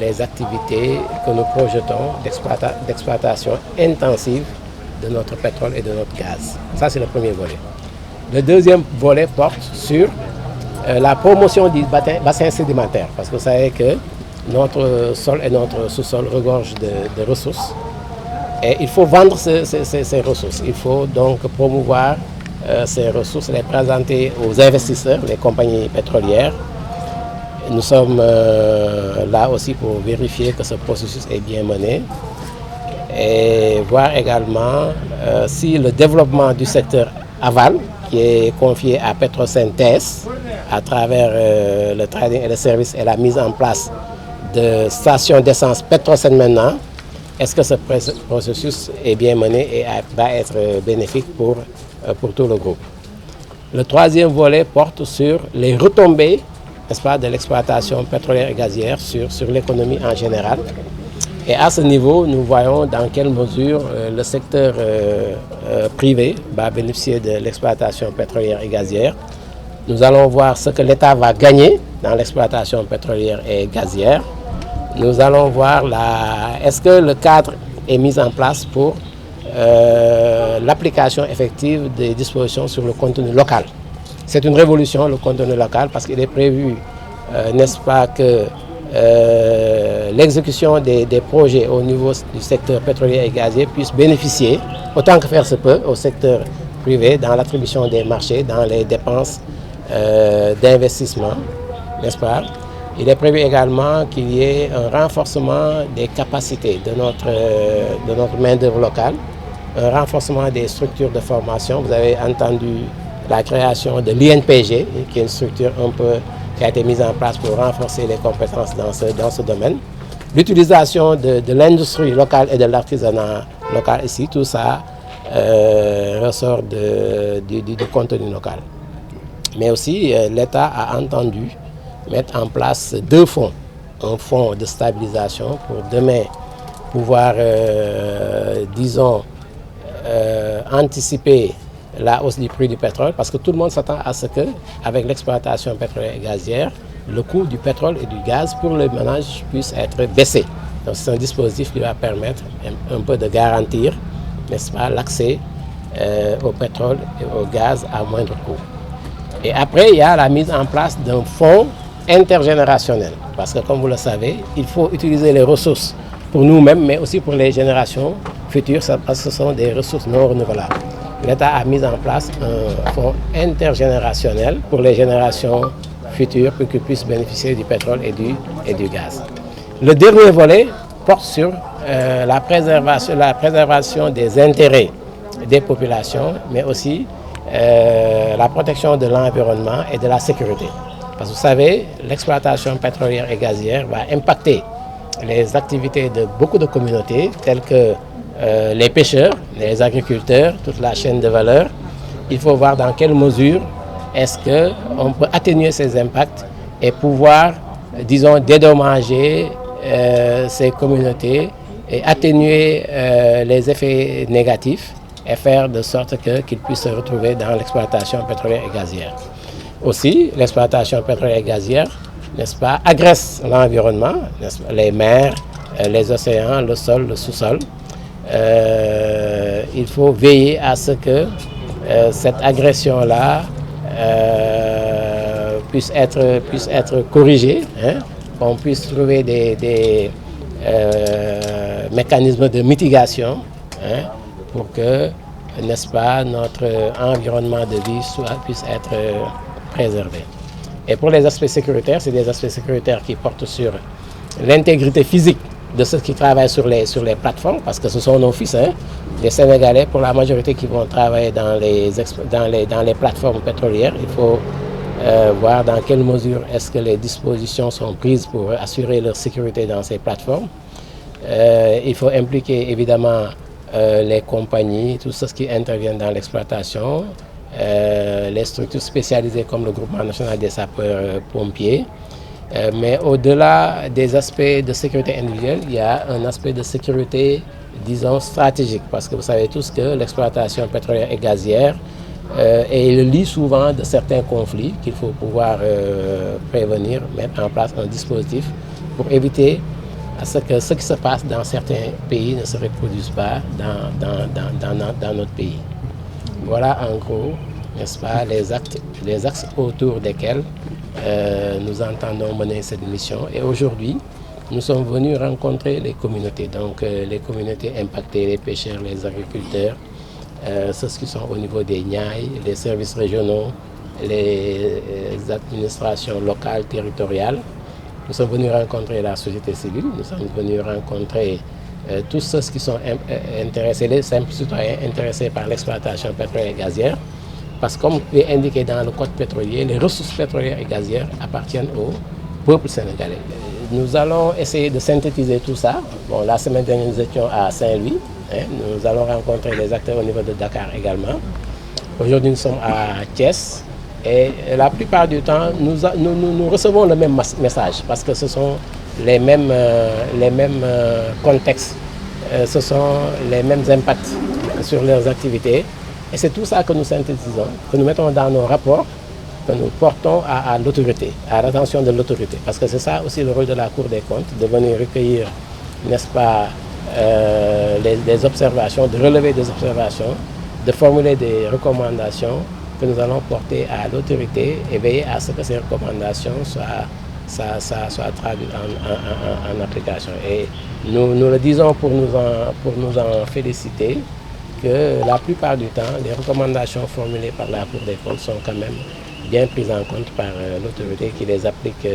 les activités que nous projetons d'exploitation intensive de notre pétrole et de notre gaz. Ça, c'est le premier volet. Le deuxième volet porte sur la promotion du bassin sédimentaire, parce que vous savez que notre sol et notre sous-sol regorgent de ressources. Et il faut vendre ces ressources. Il faut donc promouvoir ces ressources, les présenter aux investisseurs, les compagnies pétrolières. Nous sommes là aussi pour vérifier que ce processus est bien mené et voir également si le développement du secteur aval, qui est confié à Petrosen TS à travers le trading et le service et la mise en place de stations d'essence Petrosen maintenant, est-ce que ce processus est bien mené et va être bénéfique pour tout le groupe. Le troisième volet porte sur les retombées, n'est-ce pas, de l'exploitation pétrolière et gazière sur l'économie en général. Et à ce niveau, nous voyons dans quelle mesure le secteur privé va bénéficier de l'exploitation pétrolière et gazière. Nous allons voir ce que l'État va gagner dans l'exploitation pétrolière et gazière. Nous allons voir est-ce que le cadre est mis en place pour l'application effective des dispositions sur le contenu local. C'est une révolution, le contenu local, parce qu'il est prévu, n'est-ce pas, que l'exécution des projets au niveau du secteur pétrolier et gazier puisse bénéficier, autant que faire se peut, au secteur privé dans l'attribution des marchés, dans les dépenses d'investissement, n'est-ce pas? Il est prévu également qu'il y ait un renforcement des capacités de notre main-d'œuvre locale, un renforcement des structures de formation. Vous avez entendu la création de l'INPG, qui est une structure qui a été mise en place pour renforcer les compétences dans ce domaine. L'utilisation de l'industrie locale et de l'artisanat local ici, tout ça ressort du contenu local. Mais aussi, l'État a entendu mettre en place 2 fonds. Un fonds de stabilisation pour demain pouvoir, disons, anticiper la hausse du prix du pétrole, parce que tout le monde s'attend à ce que, avec l'exploitation pétrolière et gazière, le coût du pétrole et du gaz pour les ménages puisse être baissé. Donc c'est un dispositif qui va permettre un peu de garantir, n'est-ce pas, l'accès au pétrole et au gaz à moindre coût. Et après, il y a la mise en place d'un fonds intergénérationnel, parce que comme vous le savez, il faut utiliser les ressources pour nous-mêmes, mais aussi pour les générations futures, parce que ce sont des ressources non renouvelables. L'État a mis en place un fonds intergénérationnel pour les générations futures pour qu'ils puissent bénéficier du pétrole et du gaz. Le dernier volet porte sur la préservation des intérêts des populations, mais aussi la protection de l'environnement et de la sécurité. Parce que vous savez, l'exploitation pétrolière et gazière va impacter les activités de beaucoup de communautés, telles que les pêcheurs, les agriculteurs, toute la chaîne de valeur. Il faut voir dans quelle mesure est-ce qu'on peut atténuer ces impacts et pouvoir, disons, dédommager ces communautés et atténuer les effets négatifs et faire de sorte qu'ils puissent se retrouver dans l'exploitation pétrolière et gazière. Aussi, l'exploitation pétrolière et gazière, n'est-ce pas, agresse l'environnement, les mers, les océans, le sol, le sous-sol. Il faut veiller à ce que cette agression-là puisse être corrigée, hein, qu'on puisse trouver des mécanismes de mitigation, hein, pour que, n'est-ce pas, notre environnement de vie puisse être préservé. Et pour les aspects sécuritaires, c'est des aspects sécuritaires qui portent sur l'intégrité physique de ceux qui travaillent sur les plateformes, parce que ce sont nos fils, hein, les Sénégalais, pour la majorité qui vont travailler dans les plateformes pétrolières. Il faut voir dans quelle mesure est-ce que les dispositions sont prises pour assurer leur sécurité dans ces plateformes. Il faut impliquer évidemment les compagnies, tous ceux qui interviennent dans l'exploitation, les structures spécialisées comme le Groupement national des sapeurs-pompiers. Mais au-delà des aspects de sécurité individuelle, il y a un aspect de sécurité, disons, stratégique, parce que vous savez tous que l'exploitation pétrolière et gazière est le lit souvent de certains conflits qu'il faut pouvoir prévenir, mettre en place un dispositif pour éviter parce que ce qui se passe dans certains pays ne se reproduise pas dans notre pays. Voilà en gros, n'est-ce pas, les axes autour desquels nous entendons mener cette mission. Et aujourd'hui, nous sommes venus rencontrer les communautés, donc les communautés impactées, les pêcheurs, les agriculteurs, ceux qui sont au niveau des Niayes, les services régionaux, les administrations locales, territoriales. Nous sommes venus rencontrer la société civile, nous sommes venus rencontrer tous ceux qui sont intéressés, les simples citoyens intéressés par l'exploitation pétrolière et gazière. Parce que comme il est indiqué dans le code pétrolier, les ressources pétrolières et gazières appartiennent au peuple sénégalais. Nous allons essayer de synthétiser tout ça. Bon, la semaine dernière, nous étions à Saint-Louis. Nous allons rencontrer les acteurs au niveau de Dakar également. Aujourd'hui, nous sommes à Thiès. Et la plupart du temps, nous recevons le même message parce que ce sont les mêmes contextes, ce sont les mêmes impacts sur leurs activités. Et c'est tout ça que nous synthétisons, que nous mettons dans nos rapports, que nous portons à l'autorité, à l'attention de l'autorité. Parce que c'est ça aussi le rôle de la Cour des comptes, de venir recueillir, n'est-ce pas, les observations, de relever des observations, de formuler des recommandations que nous allons porter à l'autorité et veiller à ce que ces recommandations soient traduites en application. Et nous le disons pour nous en féliciter, que la plupart du temps, les recommandations formulées par la Cour des comptes sont quand même bien prises en compte par l'autorité qui les applique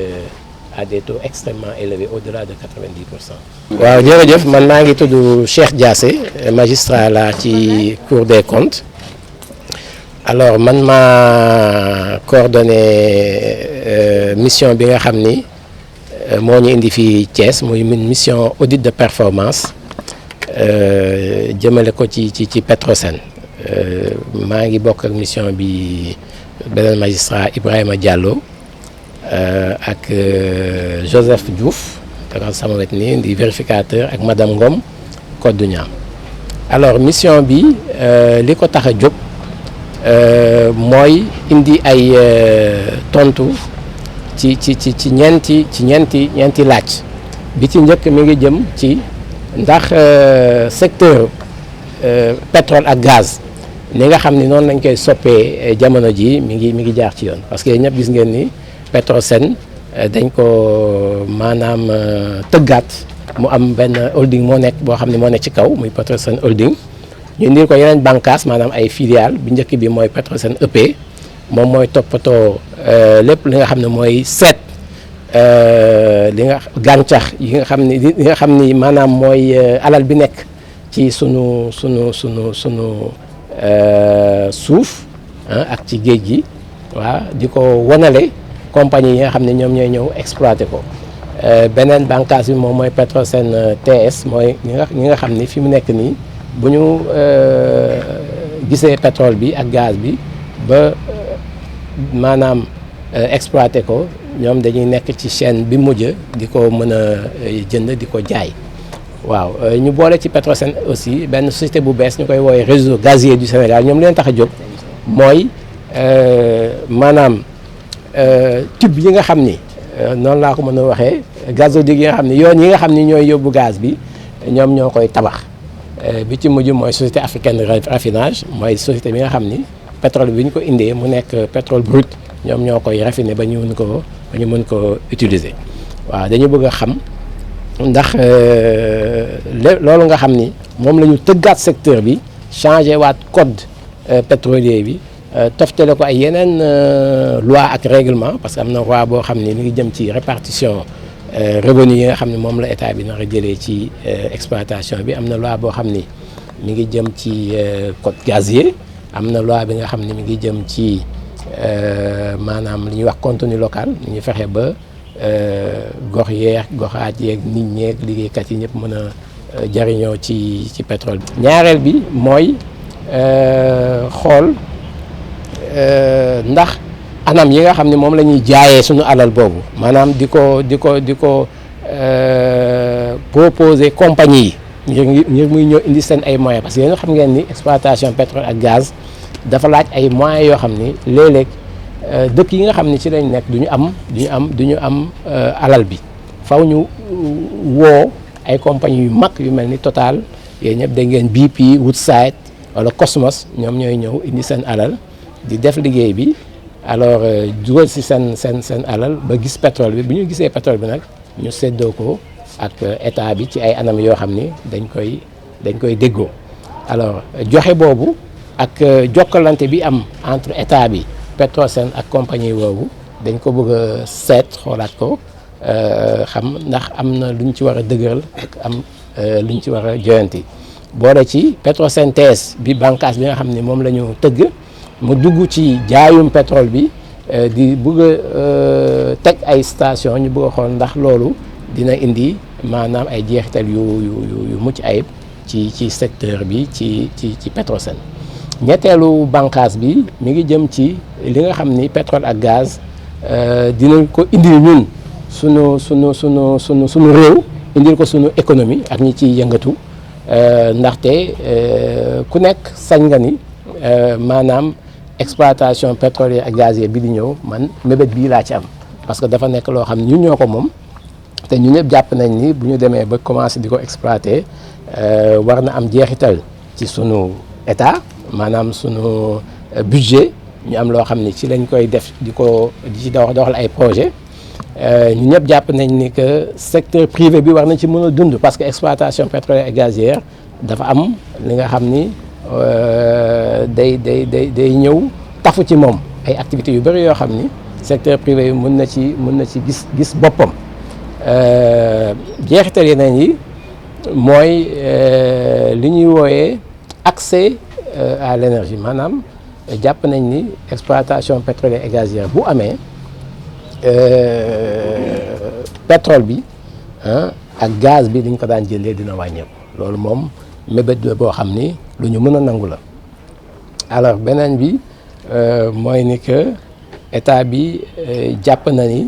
à des taux extrêmement élevés, au-delà de 90%. waaw jërëjëf man maa ngi tudd Cheikh Diassé magistrat la ci Cour des comptes. Alors man maa coordonné mission bi nga xam ni moo ñu indi fii Thiès muy mission audit de performance jëmale ko ci Petrosen. maa ngi bokk ak mission bi beneen magistrat Ibrahima Diallo ak Joseph Diouf taxaw sama wet nii di vérificateur ak madame Ngom Kodou Niam. Alors mission bi li ko tax a jóg mooy indi ay tontu ci ñeenti laaj bi ci njëkk mi ngi jëm ci ndax secteur pétrole ak gaz ni nga xam ni noonu lañ koy soppee jamono ji mi ngi jaar ci yoon parce que ñëpp gis ngeen ni Petrosen dañ ko maanaam tëggaat mu am benn holding moo nekk boo xam ne moo nekk ci kaw muy Petrosen holding ñu indil ko yeneen bànqaas maanaam ay filiale bi njëkk bi mooy Petrosen EP moom mooy toppatoo lépp li nga xam ne mooy seet li nga gàncax yi nga xam ni maanaam mooy alal bi nekk ci sunu suuf ak ci géej gi waaw di ko wonale compagnie yi nga xam ne ñoom ñooy ñëw exploité ko beneen bànqaas bi moom mooy Petrosen TS mooy ñi nga xam ni fi mu nekk nii bu ñu gisee pétrole bi ak gaz bi ba maanaam exploité ko ñoom dañuy nekk ci chaîne bi mujj di ko mën a jënd di ko jaay waaw ñu boole ci Petrosen aussi benn société bu bees ñu koy woowee réseau gazier du Sénégal ñoom leen tax a jóg mooy maanaam tube yi nga xam ni noonu laa ko mën a waxee gazoduc yi nga xam ni yoon yi nga xam ni ñooy yóbbu gaz bi ñoom ñoo koy tabax bi ci mujj mooy société africaine de raffinage mooy société bi nga xam ni pétrole bi ñu ko indee mu nekk pétrole brut ñoom ñoo koy raffiner ba ñu mën ko utiliser waaw dañu bëgg a xam ndax loolu nga xam ni moom la ñu tëggaat secteur bi changé waat code pétrolier bi toftale ko ay yeneen loi ak règlement parce que am na loi boo xam ni mi ngi jëm ci répartition revenu yi nga xam ne moom la état bi nar a jëlee ci exploitation bi am na loi boo xam ni mi ngi jëm ci code gazier am na loi bi nga xam ni mi ngi jëm ci maanaam li ñuy wax contenu local ñu fexe ba gox yeeg goxaat yeeg nit ñeeg liggéeykat yi ñëpp mën a jariñoo ci pétrole bi. ñaareel bi mooy xool ndax anam yi nga xam ne moom la ñuy jaayee suñu alal boobu maanaam di ko proposer compagnie yi ngir muy ñëw indi seen ay moyens parce que yéen xam ngeen ni exploitation pétrole ak gaz dafa laaj ay moyens yoo xam ni léeg-léeg dëkk yi nga xam ni ci lañ nekk du ñu am alal bi faw ñu woo ay compagnie yu mag yu mel ni Total yooyu ñëpp da ngeen BP Woodside wala Cosmos ñoom ñooy ñëw indi seen alal di def liggéey bi alors dugal si seen alal ba gis pétrole bi bu ñu gisee pétrole bi nag ñu séddoo ko ak état bi ci ay anam yoo xam ni dañ koy déggoo alors joxe boobu ak jokkalante bi am entre état bi Petrosen ak compagnie boobu dañ ko bëgg a seet xoolaat ko xam ndax am na lu ñu ci war a dëgëral ak am lu ñu ci war a joyanti boole ci Petrosen TS bi bànqaas bi nga xam ne moom la ñu tëgg mu dugg ci jaayum pétrole bi di bëgg a teg ay station ñu bëgg a xool ndax loolu dina indi maanaam ay jeexital yu mucc ayib ci secteur bi ci Petrosen ñetteelu bànqaas bi mi ngi jëm ci li nga xam ni pétrole ak gaz dinañ ko indil ñun sunu réew indil ko sunu économie ak ñi ciy yëngatu ndaxte ku nekk sañ nga ni maanaam exploitation pétrolière ak gazière bi di ñëw man mébét bii laa ci am parce que dafa nekk loo xam ne ñun ñoo ko moom te ñu ñëpp jàpp nañ ni bu ñu demee ba commencé di ko exploiter war na am jeexital ci sunu état maanaam sunu budget ñu am loo xam ni ci lañ koy def di ci doxal ay projet ñu ñëpp jàpp nañ ni que secteur privé bi war nañ ci mën a dund parce que exploitation pétrolière et gazière dafa am li nga xam ni day ñëw tafu ci moom ay activités yu bëri yoo xam ni secteur privé bi mën na ci gis boppam jeexital yeneen yi mooy li ñuy wooyee accès à l'énergie maanaam jàpp nañ ni exploitation pétrolière et gazière bu amee pétrole bi ak gaz bi dañ ko daan jëlee dina wàññeeku loolu moom mébét boo xam ni lu ñu mën a nangu la alors beneen bi mooy ni que état bi jàpp na ni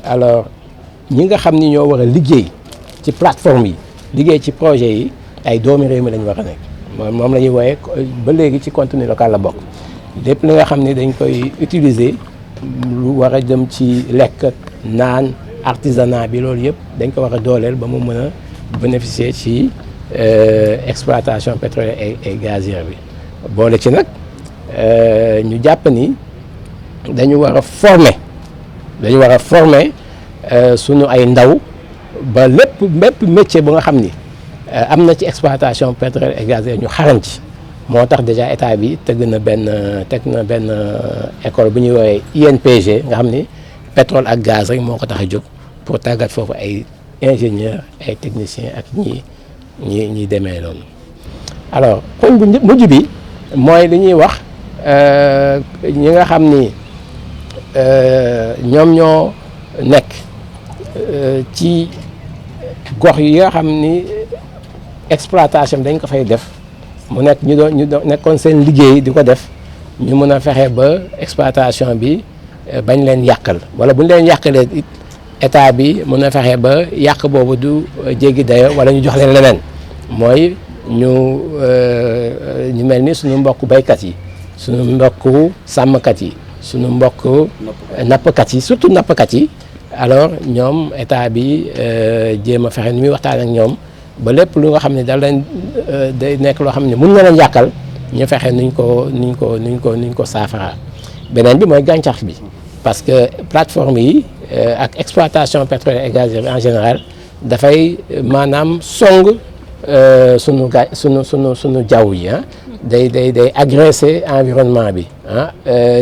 alors ñi nga xam ni ñoo war a liggéey ci plateforme yi liggéey ci projet yi ay doomi réew mi lañ war a nekk moom la ñuy wooyee ba léegi ci contenu local la bokk lépp li nga xam ni dañ koy utiliser lu war a jëm ci lekk naan artisanat bi loolu yëpp dañ ko war a dooleel ba mu mën a bénéficier ci exploitation pétrolière et gazière bi boole ci nag ñu jàpp ni dañu war a former sunu ay ndaw ba lépp métier bu nga xam ni am na ci exploitation pétrolière et gazière ñu xarañ ci moo tax déjà état bi teg na benn école bu ñuy woowee INPG nga xam ni pétrole ak gaz rek moo ko tax a jóg pour tàggat foofu ay ingénieurs ay techniciens ak ñi demee noonu. alors point bu mujj bi mooy li ñuy wax ñi nga xam ni ñoom ñoo nekk ci gox yi nga xam ni exploitation dañ ko fay def mu nekk ñu nekkoon seen liggéey di ko def ñu mën a fexe ba exploitation bi bañ leen yàqal wala bu ñu leen yàqalee it état bi mën a fexe ba yàq boobu du jéggi dayo wala ñu jox leen leneen mooy ñu mel ni suñu mbokk baykat yi suñu mbokk sàmmkat yi suñu mbokk nappkat yi surtout nappkat yi alors ñoom état bi jéem a fexe ni muy waxtaan ak ñoom ba lépp lu nga xam ne daal leen day nekk loo xam ne mun na leen yàqal ñu fexe nuñ ko saafara beneen bi mooy gàncax bi parce que plateforme yi ak exploitation pétrolière et gazière en général dafay maanaam song sunu jaww ji day agresser environnement bi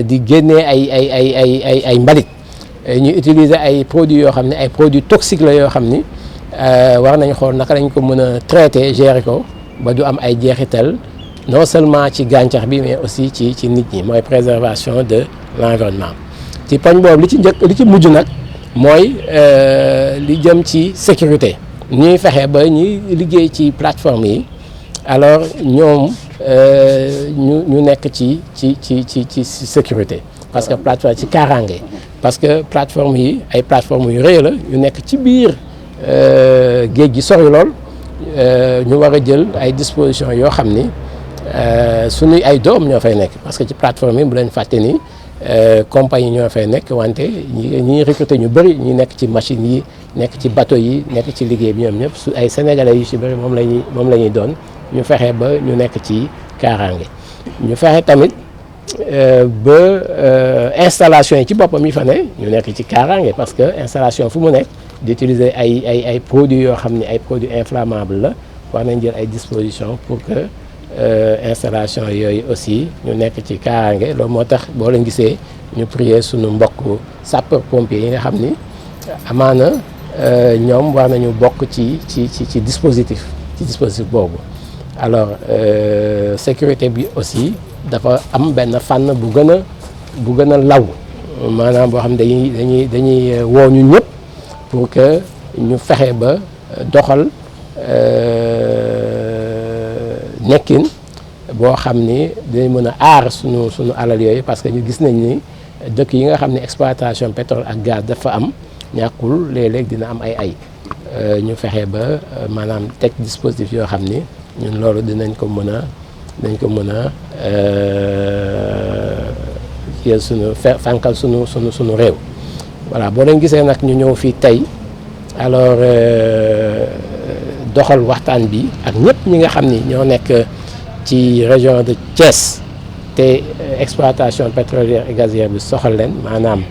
di génnee ay mbalit ñu utiliser ay produits yoo xam ne ay produits toxiques la yoo xam ni war nañ xool naka lañ ko mën a traiter gérer ko ba du am ay jeexital non seulement ci gàncax bi mais aussi ci nit ñi mooy préservation de l'environnement ci poñ boobu li ci mujj nag mooy li jëm ci sécurité ñuy fexe ba ñuy liggéey ci plateforme yi alors ñoom ñu nekk ci sécurité parce que plateforme ci kaaraange parce que plateforme yi ay plateforme yu rëy la yu nekk ci biir géej gi sori lool ñu war a jël ay dispositions yoo xam ni suñuy ay doom ñoo fay nekk parce que ci plateforme yi bu leen fàtte ni compagnie ñoo fay nekk wante ñi recruter ñu bëri ñu nekk ci machine yi nekk ci bateau yi nekk ci liggéey bi ñoom ñëpp su ay sénégalais yu ci bëri moom la ñuy doon ñu fexe ba ñu nekk ci kaaraange ñu fexe tamit ba installation yi ci boppam yi fa ne ñu nekk ci kaaraange parce que installation fu mu nekk d'utiliser ay produits yoo xam ne ay produits inflammables la war nañ jël ay dispositions pour que installation yooyu aussi ñu nekk ci kaaraange loolu moo tax boo leen gisee ñu prier suñu mbokk sapeur pompier yi nga xam ni amaana ñoom war nañu bokk ci dispositif boobu. alors sécurité bi aussi dafa am benn fànn bu gën a law maanaam boo xam ne dañuy woo ñu ñëpp pour que ñu fexe ba doxal nekkin boo xam ni dinañ mën a aar sunu alal yooyu parce que ñu gis nañ ni dëkk yi nga xam ne exploitation pétrole ak gaz dafa am ñàkkul léeg-léeg dina am ay ñu fexe ba maanaam teg dispositif yoo xam ni ñun loolu dinañ ko mën a yéen fànkal sunu réew. voilà boo leen gisee nag ñu ñëw fii tey alors doxal waxtaan bi ak ñëpp ñi nga xam ni ñoo nekk ci région de Thiès te exploitation pétrolière et gazière bi soxal leen maanaam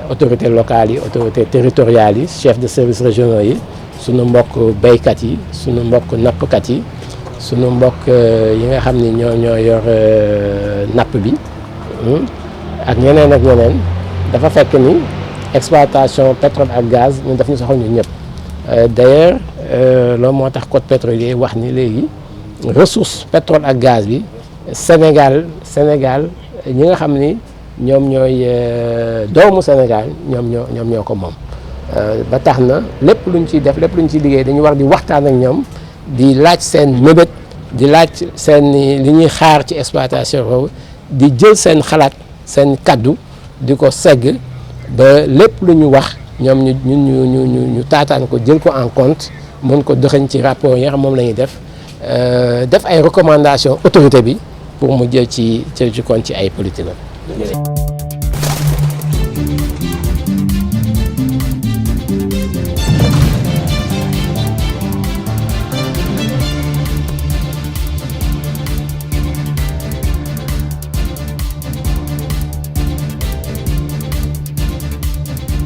autorités locales yi autorités territoriales yi chefs de services régionaux yi sunu mbokk béykat yi sunu mbokk nappkat yi sunu mbokk yi nga xam ni ñoo yor napp bi ak ñeneen dafa fekk ni exploitation pétrole ak gaz ñun daf ñu soxal ñu ñëpp d'ailleurs loolu moo tax code pétrolier wax ni léegi ressource pétrole ak gaz bi Sénégal ñi nga xam ni ñoom ñooy doomu Sénégal ñoom ñoo ko moom ba tax na lépp luñ ciy def lépp luñ ciy liggéey dañu war di waxtaan ak ñoom di laaj seen mébét di laaj seen li ñuy xaar ci exploitation boobu di jël seen xalaat seen kaddu di ko segg ba lépp lu ñu wax ñoom ñu taataan ko jël ko en compte mën ko dëxañ ci rapport yi nga xam moom la ñuy def ay recommandations autorité bi pour mu jël ci compte ci ay politique la